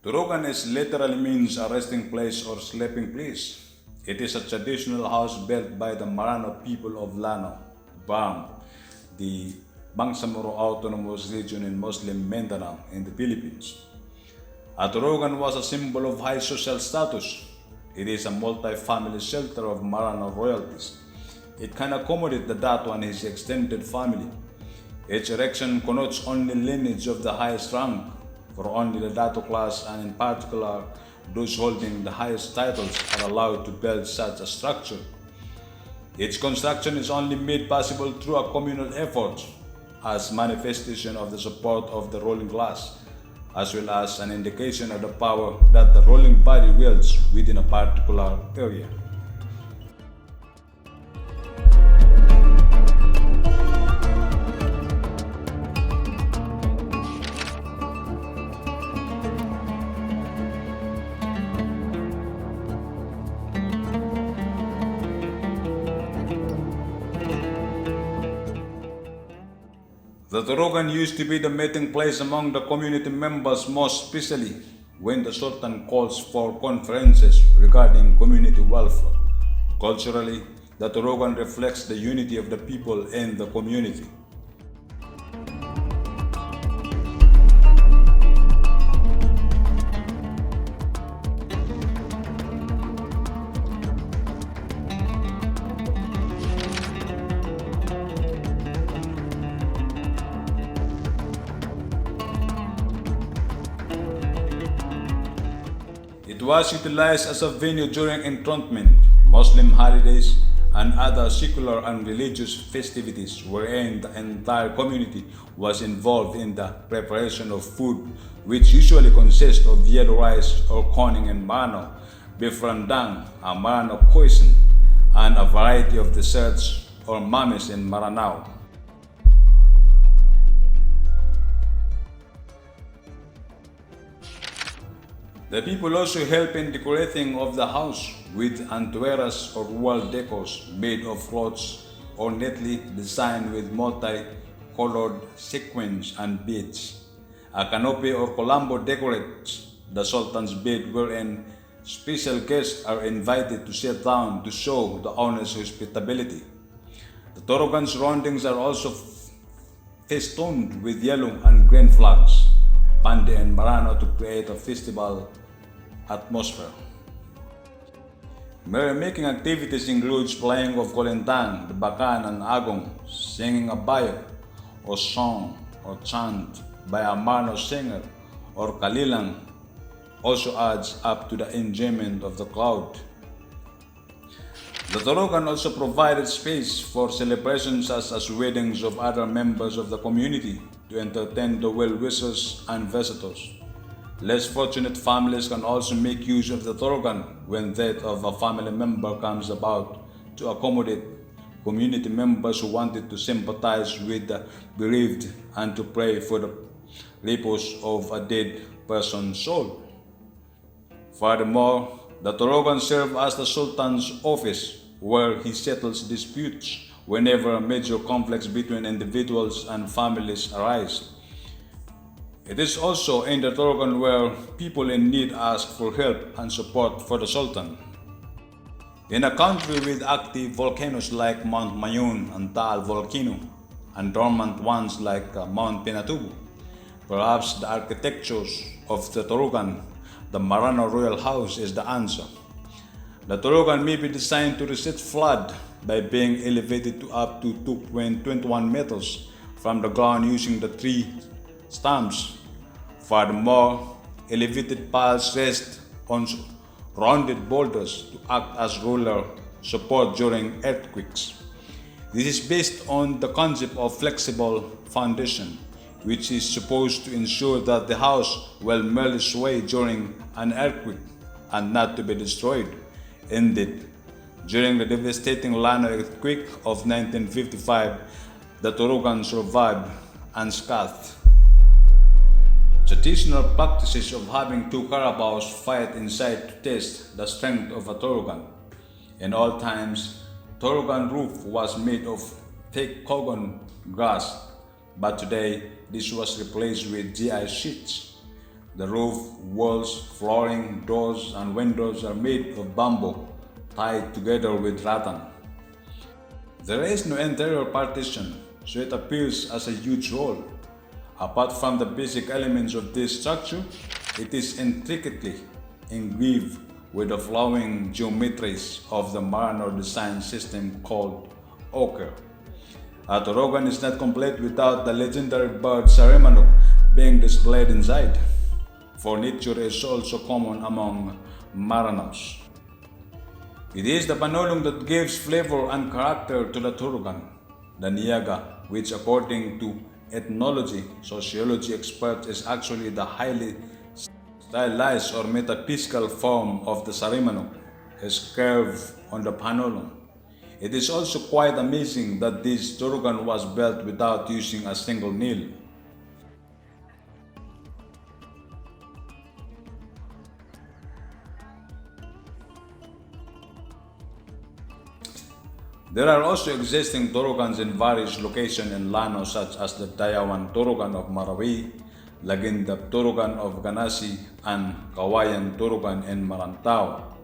Torogan is literally means a resting place or sleeping place. It is a traditional house built by the Marano people of Lanao, BAM, the Bangsamoro Autonomous Region in Muslim Mindanao in the Philippines. A Torogan was a symbol of high social status. It is a multi-family shelter of Marano royalties. It can accommodate the Dato and his extended family. Each erection connotes only lineage of the highest rank, for only the Dato class and in particular those holding the highest titles are allowed to build such a structure. Its construction is only made possible through a communal effort as manifestation of the support of the ruling class, as well as an indication of the power that the ruling body wields within a particular area. The Torogan used to be the meeting place among the community members, most especially when the Sultan calls for conferences regarding community welfare. Culturally, the Torogan reflects the unity of the people in the community. It was utilized as a venue during enthronement, Muslim holidays, and other secular and religious festivities wherein the entire community was involved in the preparation of food, which usually consists of yellow rice or corn in Marano, beef rendang, a Marano cuisine, and a variety of desserts or mamis in Maranao. The people also help in decorating of the house with antueras or wall decors made of cloths or neatly designed with multi-colored sequins and beads. A canopy or colombo decorates the Sultan's bed wherein special guests are invited to sit down to show the owner's hospitality. The Torogan surroundings are also festooned with yellow and green flags, Pande and Marano to create a festival atmosphere. Merrymaking activities includes playing of kolentang, the bakan and agong, singing a bayot or song or chant by a Marano singer or kalilang also adds up to the enjoyment of the crowd. The Torogan also provided space for celebrations such as weddings of other members of the community to entertain the well-wishers and visitors. Less fortunate families can also make use of the Torogan when death of a family member comes about to accommodate community members who wanted to sympathize with the bereaved and to pray for the repose of a dead person's soul. Furthermore, the Torogan serve as the Sultan's office where he settles disputes whenever major conflicts between individuals and families arise. It is also in the Torogan where people in need ask for help and support for the Sultan. In a country with active volcanoes like Mount Mayun and Taal volcano, and dormant ones like Mount Pinatubo, perhaps the architectures of the Torogan, the Marano Royal House, is the answer. The Torogan may be designed to resist flood by being elevated to up to 2.21 meters from the ground using the three stumps. Furthermore, elevated piles rest on rounded boulders to act as roller support during earthquakes. This is based on the concept of flexible foundation, which is supposed to ensure that the house will merely sway during an earthquake and not to be destroyed. Indeed, during the devastating Lanao earthquake of 1955, the Torogan survived unscathed. Traditional practices of having two carabaos fight inside to test the strength of a Torogan. In old times, Torogan roof was made of thick cogon grass, but today this was replaced with GI sheets. The roof, walls, flooring, doors, and windows are made of bamboo, tied together with rattan. There is no interior partition, so it appears as a huge hall. Apart from the basic elements of this structure, it is intricately engraved with the flowing geometries of the Marano design system called ochre. A Torogan is not complete without the legendary bird Sarimano being displayed inside. Furniture is also common among Maranos. It is the panulong that gives flavor and character to the Torogan. The niaga, which according to ethnology, sociology experts is actually the highly stylized or metaphysical form of the Sarimano, is curved on the panulong. It is also quite amazing that this Torogan was built without using a single nail. There are also existing Torogans in various locations in Lanao such as the Dayawan Torogan of Marawi, Lagindab Torogan of Ganasi, and Kawayan Torogan in Marantao.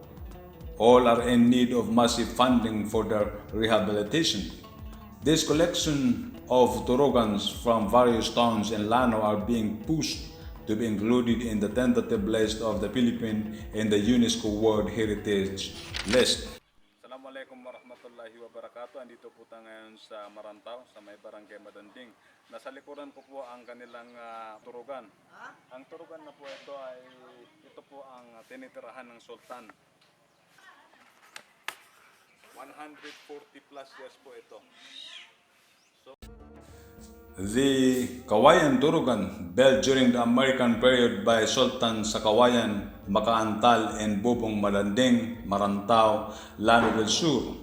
All are in need of massive funding for their rehabilitation. This collection of Torogans from various towns in Lanao are being pushed to be included in the tentative list of the Philippines in the UNESCO World Heritage List. Assalamualaikum warahmatullahi wabarakatuh. Andito po tayo ngayon sa Marantao, sa may barangay Madanding. Nasa likuran ko po ang kanilang Torogan. Ang Torogan na po ito po ang tinitirahan ng Sultan. 140 plus years po ito. The Kawayan Torogan, built during the American period by Sultan'S sa Kawayan, Makaantal, and Bubong Madanding, Marantao, Lanao del Sur,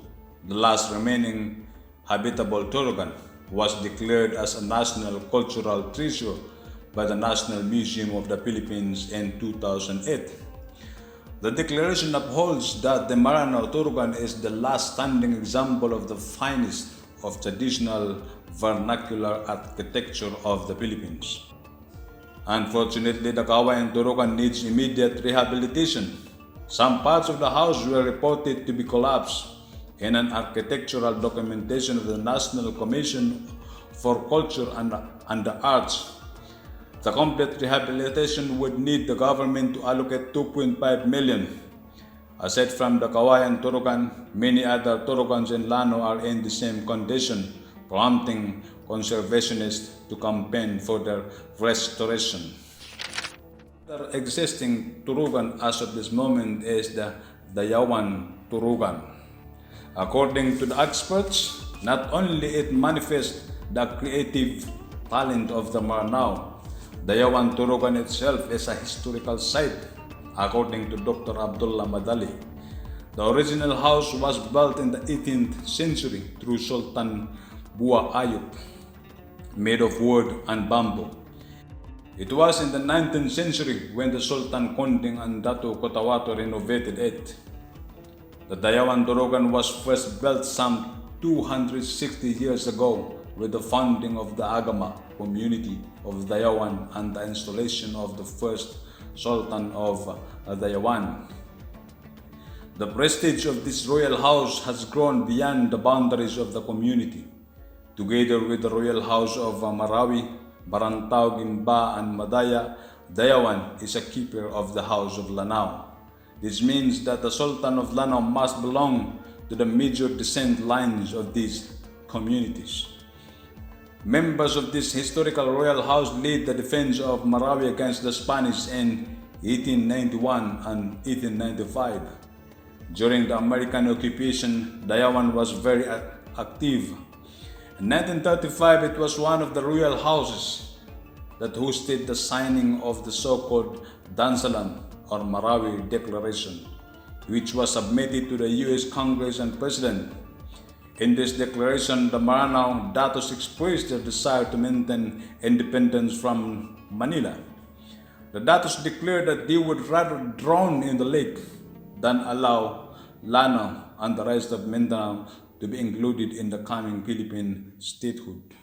the last remaining habitable Torogan, was declared as a national cultural treasure by the National Museum of the Philippines in 2008. The declaration upholds that the Maranao Torogan is the last standing example of the finest of traditional vernacular architecture of the Philippines. Unfortunately, the Kawayan Torogan needs immediate rehabilitation. Some parts of the house were reported to be collapsed. In an architectural documentation of the National Commission for Culture and the Arts, the complete rehabilitation would need the government to allocate 2.5 million. Aside from the Kawayan Torogan, many other Torogans in Lanao are in the same condition, prompting conservationists to campaign for their restoration. The existing Torogan as of this moment is the Dayawan Torogan. According to the experts, not only it manifests the creative talent of the Maranao, Dayawan Torogan itself is a historical site, according to Dr. Abdullah Madali. The original house was built in the 18th century through Sultan Buah Ayub, made of wood and bamboo. It was in the 19th century when the Sultan Konding and Datu Kotawato renovated it. The Dayawan Torogan was first built some 260 years ago with the founding of the Agama community of Dayawan and the installation of the first Sultan of Dayawan. The prestige of this royal house has grown beyond the boundaries of the community. Together with the royal house of Marawi, Barantao, Gimba, and Madaya, Dayawan is a keeper of the house of Lanao. This means that the Sultan of Lanao must belong to the major descent lines of these communities. Members of this historical royal house led the defense of Marawi against the Spanish in 1891 and 1895. During the American occupation, Dayawan was very active. In 1935, it was one of the royal houses that hosted the signing of the so-called Dansalan or Marawi Declaration, which was submitted to the U.S. Congress and President. In this declaration, the Maranao Datos expressed their desire to maintain independence from Manila. The Datos declared that they would rather drown in the lake than allow Lanao and the rest of Mindanao to be included in the coming Philippine statehood.